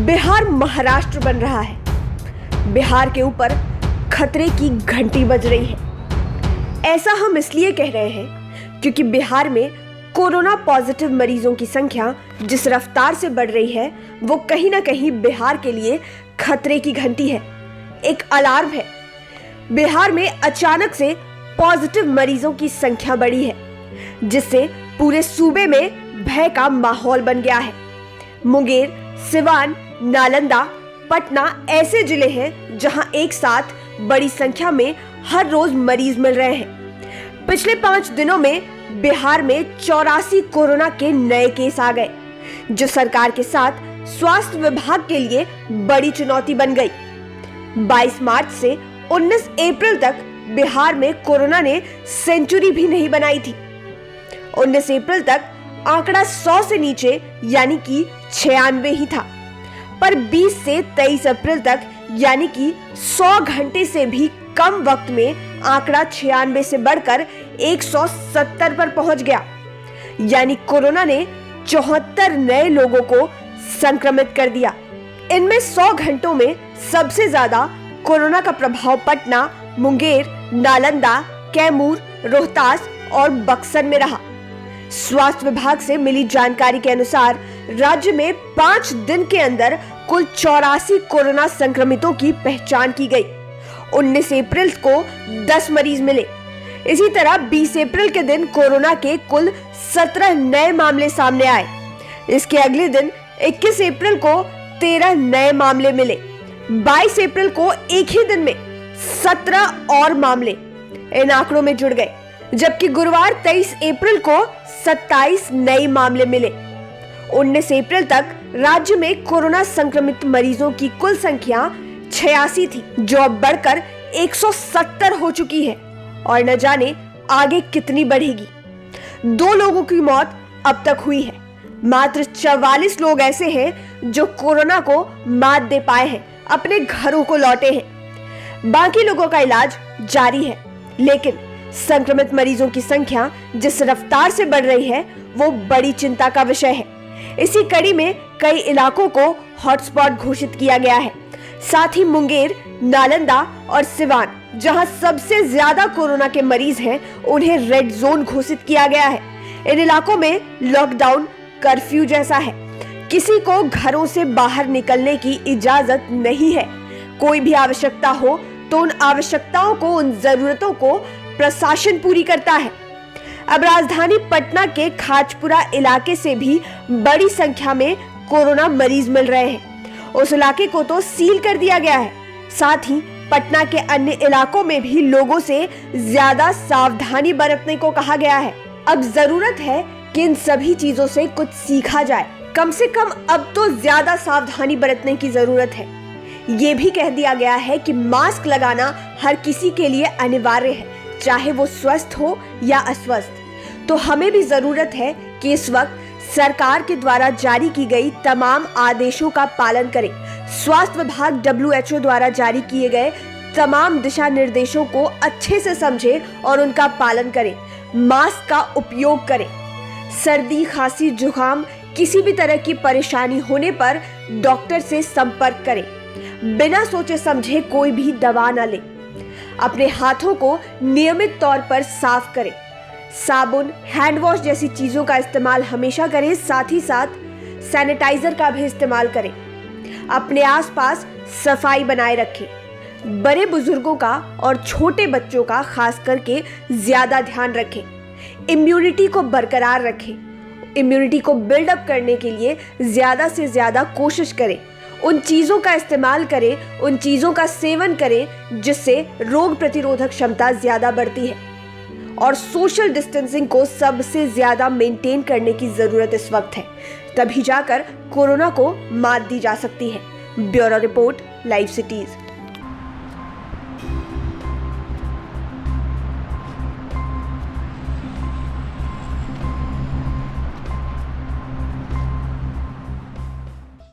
बिहार महाराष्ट्र बन रहा है। बिहार के ऊपर खतरे की घंटी बज रही है। ऐसा हम इसलिए कह रहे हैं क्योंकि बिहार में कोरोना पॉजिटिव मरीजों की संख्या जिस रफ्तार से बढ़ रही है वो कहीं ना कहीं बिहार के लिए खतरे की घंटी है, एक अलार्म है। बिहार में अचानक से पॉजिटिव मरीजों की संख्या बढ़ी है जिससे पूरे सूबे में भय का माहौल बन गया है। मुंगेर, सिवान, नालंदा, पटना ऐसे जिले हैं जहां एक साथ बड़ी संख्या में हर रोज मरीज मिल रहे हैं। पिछले 5 दिनों में बिहार में 84 कोरोना के नए केस आ गए, जो सरकार के साथ स्वास्थ्य विभाग के लिए बड़ी चुनौती बन गई। 22 मार्च से 19 अप्रैल तक बिहार में कोरोना ने सेंचुरी भी नहीं बनाई थी। 19 अप्रैल तक आंकड़ा 100 से नीचे यानी कि 96 ही था, पर 20 से 23 अप्रैल तक यानी कि 100 घंटे से भी कम वक्त में आंकड़ा 96 से बढ़कर 170 पर पहुंच गया। यानी कोरोना ने 74 नए लोगों को संक्रमित कर दिया। इनमें 100 घंटों में सबसे ज्यादा कोरोना का प्रभाव पटना, मुंगेर, नालंदा, कैमूर, रोहतास और बक्सर में रहा। स्वास्थ्य विभाग से मिली जानकारी के अनुसार राज्य में 5 दिन के अंदर कुल 84 कोरोना संक्रमितों की पहचान की गई। 19 अप्रैल को 10 मरीज मिले। इसी तरह 20 अप्रैल के दिन कोरोना के कुल 17 नए मामले सामने आए। इसके अगले दिन 21 अप्रैल को 13 नए मामले मिले। 22 अप्रैल को एक ही दिन में 17 और मामले इन आंकड़ों में जुड़ गए, जबकि गुरुवार 23 अप्रैल को 27 नए मामले मिले। 19 अप्रैल तक राज्य में कोरोना संक्रमित मरीजों की कुल संख्या 86 थी, जो अब बढ़कर 170 हो चुकी है और न जाने आगे कितनी बढ़ेगी। 2 लोगों की मौत अब तक हुई है। मात्र 44 लोग ऐसे हैं जो कोरोना को मात दे पाए हैं, अपने घरों को लौटे हैं। बाकी लोगों का इलाज जारी है, लेकिन संक्रमित मरीजों की संख्या जिस रफ्तार से बढ़ रही है वो बड़ी चिंता का विषय है। इसी कड़ी में कई इलाकों को हॉटस्पॉट घोषित किया गया है। साथ ही मुंगेर, नालंदा और सिवान, जहां सबसे ज्यादा कोरोना के मरीज हैं, उन्हें रेड जोन घोषित किया गया है। इन इलाकों में लॉकडाउन कर्फ्यू जैसा है। किसी को घरों से बाहर निकलने की इजाजत नहीं है। कोई भी आवश्यकता हो तो उन आवश्यकताओं को, उन जरूरतों को प्रशासन पूरी करता है। अब राजधानी पटना के खाजपुरा इलाके से भी बड़ी संख्या में कोरोना मरीज मिल रहे हैं। उस इलाके को तो सील कर दिया गया है। साथ ही पटना के अन्य इलाकों में भी लोगों से ज्यादा सावधानी बरतने को कहा गया है। अब जरूरत है कि इन सभी चीजों से कुछ सीखा जाए। कम से कम अब तो ज्यादा सावधानी बरतने की जरूरत है। ये भी कह दिया गया है कि मास्क लगाना हर किसी के लिए अनिवार्य है, चाहे वो स्वस्थ हो या अस्वस्थ। तो हमें भी जरूरत है कि इस वक्त सरकार के द्वारा जारी की गई तमाम आदेशों का पालन करें। स्वास्थ्य विभाग WHO द्वारा जारी किए गए तमाम दिशा निर्देशों को अच्छे से समझें और उनका पालन करें। मास्क का उपयोग करें। सर्दी, खांसी, जुकाम, किसी भी तरह की परेशानी होने पर डॉक्टर से संपर्क करें। बिना सोचे समझे कोई भी दवा न लें। अपने हाथों को नियमित तौर पर साफ करें। साबुन, हैंड वॉश जैसी चीजों का इस्तेमाल हमेशा करें। साथ ही साथ सैनिटाइजर का भी इस्तेमाल करें। अपने आसपास सफाई बनाए रखें। बड़े बुजुर्गों का और छोटे बच्चों का खास करके ज्यादा ध्यान रखें। इम्यूनिटी को बरकरार रखें। इम्यूनिटी को बिल्डअप करने के लिए ज्यादा से ज्यादा कोशिश करें। उन चीजों का इस्तेमाल करें, उन चीजों का सेवन करें जिससे रोग प्रतिरोधक क्षमता ज्यादा बढ़ती है। और सोशल डिस्टेंसिंग को सबसे ज्यादा मेंटेन करने की जरूरत इस वक्त है, तभी जाकर कोरोना को मात दी जा सकती है। Bureau report, live cities.